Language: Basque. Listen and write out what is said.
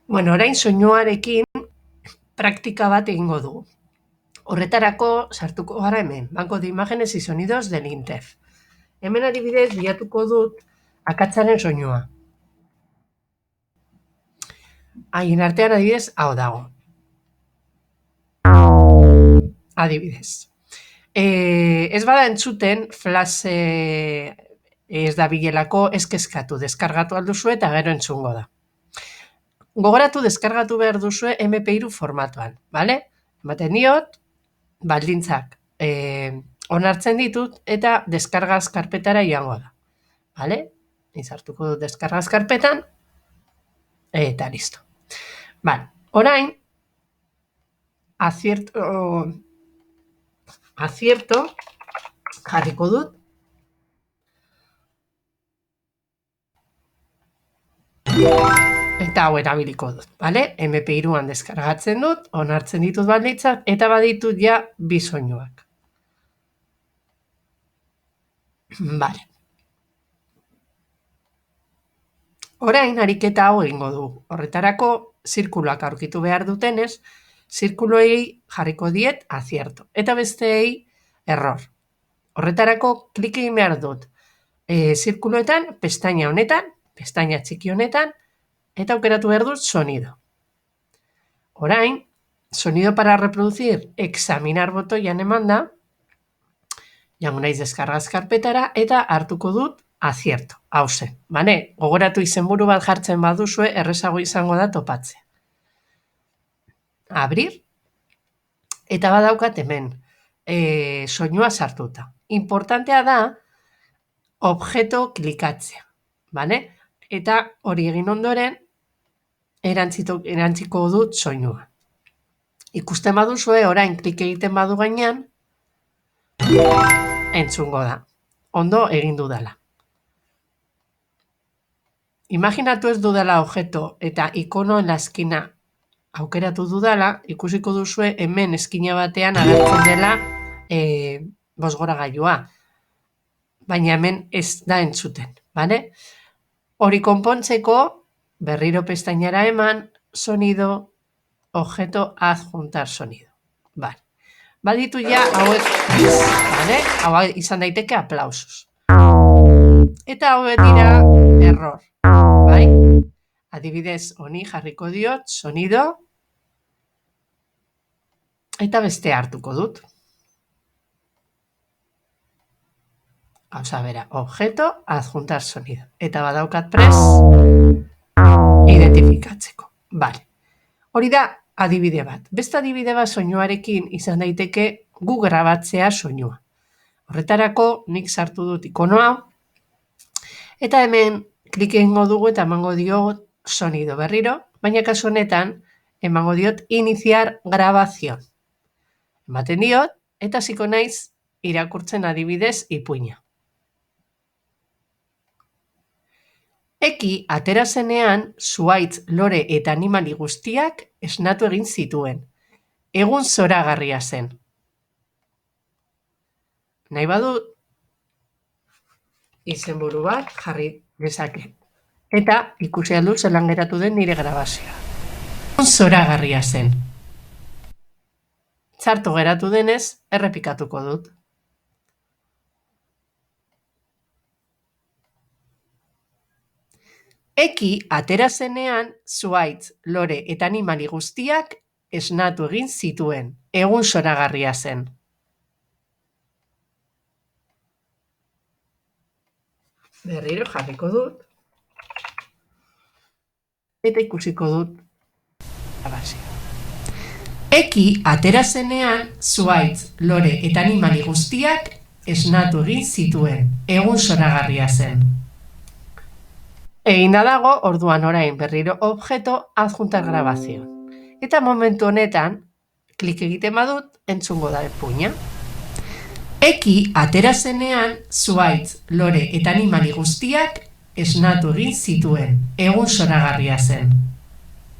Bueno, orain soinuarekin praktika bat egingo dugu. Horretarako sartuko gara hemen, Banco de Imágenes y Sonidos del INTEF. Hemen adibidez bilatuko dut akatzaren soinua. Haien artean adibidez hau dago. Adibidez. Ez bada entzuten, flash ez da bilelako eskeskatu, deskargatu alduzue eta gero entzungo da. Gogoratu deskargatu behar duzue MP3 formatuan, bale? Ematen diot, baldintzak onartzen ditut eta deskargaz karpetara joango da. Bale? Izartuko dut deskargaz karpetan eta listo. Bale, orain acierto jarriko dut. Eta hau erabiliko dut, bale? MP3an deskargatzen dut, onartzen ditut baldintzak eta baditut ja bi soinuak. Bale. Orain ariketa hau egingo dugu. Horretarako zirkuloak aurkitu behar dutenez, zirkuloei jarriko diet acierto eta besteei error. Horretarako klik egin behar dut zirkuloetan, pestaina honetan, pestaina txiki honetan, eta aukeratu behar dut sonido. Orain, sonido para reproducir, examinar botoian emanda, jango naiz deskargaz karpetara eta hartuko dut acierto, hau zen. Bane, gogoratu izenburu bat jartzen baduzue, errezago izango da topatzea. Abrir, eta badaukat hemen, soinua sartuta. Importantea da, objeto klikatzea, bane? Eta hori egin ondoren, erantziko dut soinua. Ikusten baduzue, orain klik egiten badu gainean, entzungo da. Ondo egin dudala. Imaginatu ez dudala objeto eta ikono en la esquina aukeratu dudala, ikusiko duzue hemen eskina batean agertzen dela bozgoragailua. Baina hemen ez da entzuten, bane? Hori konpontzeko, berriro pestainara eman, sonido, objeto, adjuntar sonido. Vale. Baditu ja hauek, vale? Hau izan daiteke aplausos. Eta hauek dira error, bai? Adibidez, honi jarriko diot, sonido, eta beste hartuko dut. Gauza bera, objeto, adjuntar sonido. Eta badaukat identifikatzeko. Vale. Hori da adibide bat. Beste adibide bat soinuarekin izan daiteke gu grabatzea soinua. Horretarako nik sartu dut ikono hau. Eta hemen klik egingo dugu eta emango dio sonido berriro. Baina kasu honetan emango diot iniciar grabazion. Ematen diot eta hasiko naiz irakurtzen adibidez ipuina. Eki atera zenean, zuhaitz, lore eta animali guztiak esnatu egin zituen. Egun zoragarria zen. Nahi badut, izenburu bat jarri dezake. Eta ikusi aldu zelan geratu den nire grabazioa. Egun zoragarria zen. Txarto geratu denez, errepikatuko dut. Eki atera zenean, zuhaitz, lore eta animali guztiak esnatu egin zituen. Egun zoragarria zen. Berriro jarriko dut. Eta ikusiko dut. Eki atera zenean, zuhaitz, lore eta animali guztiak esnatu egin zituen. Egun zoragarria zen. Eginda dago, orduan orain berriro objeto adjuntar grabazio. Eta momentu honetan, klik egiten badut, entzungo da ipuina. Eki atera zenean, zuhaitz, lore eta animali guztiak esnatu egin zituen. Egun zoragarria zen.